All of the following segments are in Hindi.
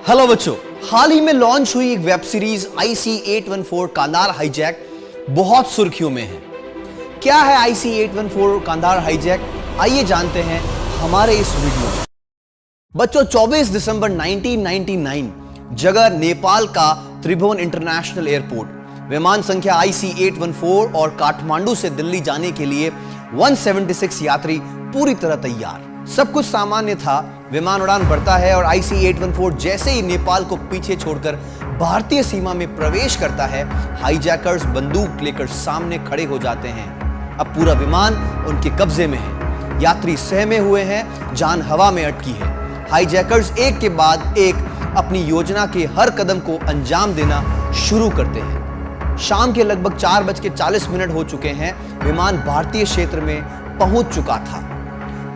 हेलो बच्चों, हाल ही में लॉन्च हुई एक web series IC-814 Kandahar hijack बहुत सुर्खियों में है। क्या है IC-814 कांधार हाईजैक, आइए जानते हैं हमारे इस वीडियो में। बच्चों, 24 दिसंबर 1999 जगह नेपाल का त्रिभुवन इंटरनेशनल एयरपोर्ट, विमान संख्या IC-814 और काठमांडू से दिल्ली जाने के लिए 176 यात्री पूरी तरह तैयार। सब कुछ सामान्य था। विमान उड़ान भरता है और IC-814 जैसे ही नेपाल को पीछे छोड़कर भारतीय सीमा में प्रवेश करता है, हाईजैकर्स बंदूक लेकर सामने खड़े हो जाते हैं। अब पूरा विमान उनके कब्जे में है। यात्री सहमे हुए हैं, जान हवा में अटकी है। हाईजैकर्स एक के बाद एक अपनी योजना के हर कदम को अंजाम देना शुरू करते हैं। शाम के लगभग 4:40 हो चुके हैं। विमान भारतीय क्षेत्र में पहुंच चुका था।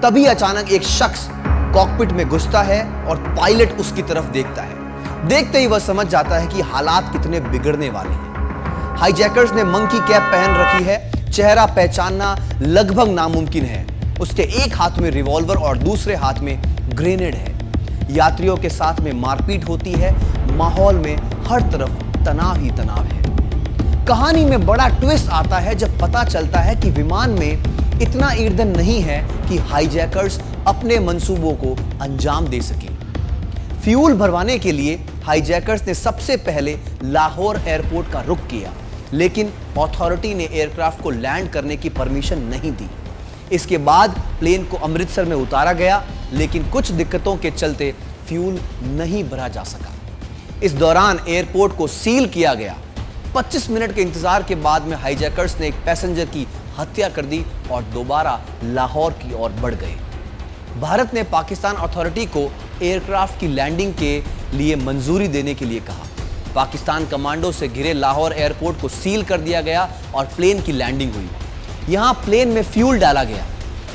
तभी अचानक एक शख्स कॉकपिट में घुसता है और पायलट उसकी तरफ देखता है। देखते ही वह समझ जाता है कि हालात कितने बिगड़ने वाले हैं। हाईजैकर्स ने मंकी कैप पहन रखी है, चेहरा पहचानना लगभग नामुमकिन है। उसके एक हाथ में रिवॉल्वर और दूसरे हाथ में ग्रेनेड है। यात्रियों के साथ में मारपीट होती है। माहौल में हर तरफ तनाव ही तनाव है। कहानी में बड़ा ट्विस्ट आता है जब पता चलता है कि विमान में इतना ईंधन नहीं है कि हाईजैकर्स अपने मंसूबों को अंजाम दे सके। फ्यूल भरवाने के लिए हाईजैकर्स ने सबसे पहले लाहौर एयरपोर्ट का रुख किया, लेकिन अथॉरिटी ने एयरक्राफ्ट को लैंड करने की परमिशन नहीं दी। इसके बाद प्लेन को अमृतसर में उतारा गया, लेकिन कुछ दिक्कतों के चलते फ्यूल नहीं भरा जा सका। इस दौरान एयरपोर्ट को सील किया गया। 25 मिनट के इंतजार के बाद में हाईजैकर्स ने एक पैसेंजर की हत्या कर दी और दोबारा लाहौर की ओर बढ़ गए। भारत ने पाकिस्तान अथॉरिटी को एयरक्राफ्ट की लैंडिंग के लिए मंजूरी देने के लिए कहा। पाकिस्तान कमांडो से घिरे लाहौर एयरपोर्ट को सील कर दिया गया और प्लेन की लैंडिंग हुई। यहां प्लेन में फ्यूल डाला गया।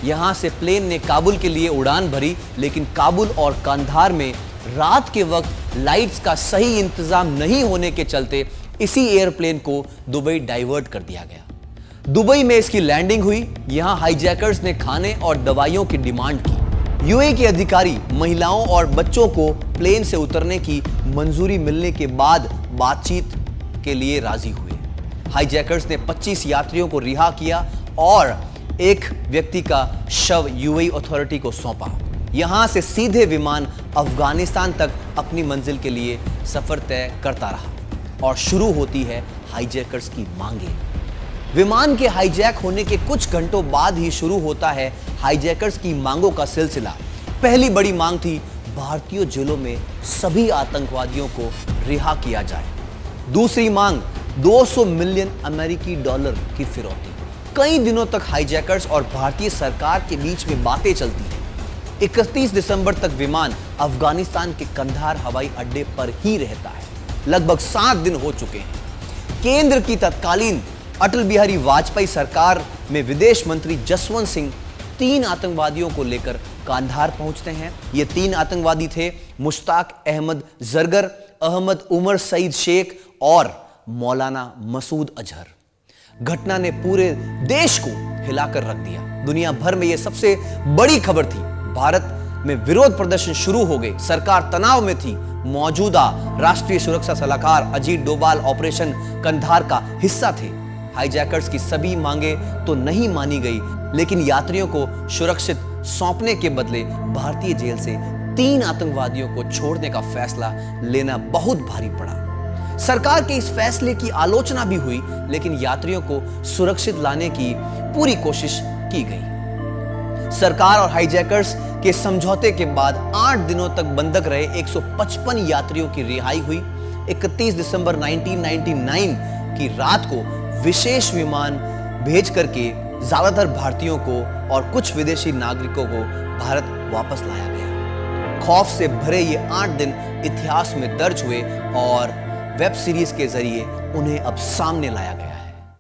यहां से प्लेन ने काबुल के लिए उड़ान भरी, लेकिन काबुल और कांधार में रात के वक्त लाइट्स का सही इंतजाम नहीं होने के चलते इसी एयरप्लेन को दुबई डाइवर्ट कर दिया गया। दुबई में इसकी लैंडिंग हुई। यहां हाईजैकर्स ने खाने और दवाइयों की डिमांड की। यूएई के अधिकारी महिलाओं और बच्चों को प्लेन से उतरने की मंजूरी मिलने के बाद बातचीत के लिए राजी हुए। हाईजैकर्स ने 25 यात्रियों को रिहा किया और एक व्यक्ति का शव यूएई अथॉरिटी को सौंपा। यहां से सीधे विमान अफगानिस्तान तक अपनी मंजिल के लिए सफर तय करता रहा और शुरू होती है हाईजैकर्स की मांगे। विमान के हाईजैक होने के कुछ घंटों बाद ही शुरू होता है हाईजैकर्स की मांगों का सिलसिला। पहली बड़ी मांग थी भारतीय जेलों में सभी आतंकवादियों को रिहा किया जाए। दूसरी मांग 200 मिलियन अमेरिकी डॉलर की फिरौती। कई दिनों तक हाईजैकर्स और भारतीय सरकार के बीच में बातें चलती हैं। 31 दिसंबर तक विमान अफगानिस्तान के कंधार हवाई अड्डे पर ही रहता है। लगभग 7 दिन हो चुके हैं। केंद्र की तत्कालीन अटल बिहारी वाजपेयी सरकार में विदेश मंत्री जसवंत सिंह 3 आतंकवादियों को लेकर कांधार पहुंचते हैं। ये 3 आतंकवादी थे मुश्ताक अहमद जरगर, अहमद उमर सईद शेख और मौलाना मसूद अजहर। घटना ने पूरे देश को हिलाकर रख दिया। दुनिया भर में यह सबसे बड़ी खबर थी। भारत में विरोध प्रदर्शन शुरू हो गए। सरकार तनाव में थी। मौजूदा राष्ट्रीय सुरक्षा सलाहकार अजीत डोभाल ऑपरेशन कंधार का हिस्सा थे। हाईजैकर्स की सभी मांगे तो नहीं मानी गई, लेकिन यात्रियों को सुरक्षित सौंपने के बदले भारतीय जेल से 3 आतंकवादियों को छोड़ने का फैसला लेना बहुत भारी पड़ा। सरकार के इस फैसले की आलोचना भी हुई, लेकिन यात्रियों को सुरक्षित लाने की पूरी कोशिश की गई। सरकार और हाईजैकर्स के समझौते के बाद 8 दिनों तक बंधक रहे 155 यात्रियों की रिहाई हुई। 31 दिसंबर 1999 की रात को विशेष विमान भेज करके ज्यादातर भारतीयों को और कुछ विदेशी नागरिकों को भारत वापस लाया गया। खौफ से भरे ये 8 दिन इतिहास में दर्ज हुए और वेब सीरीज के जरिए उन्हें अब सामने लाया गया।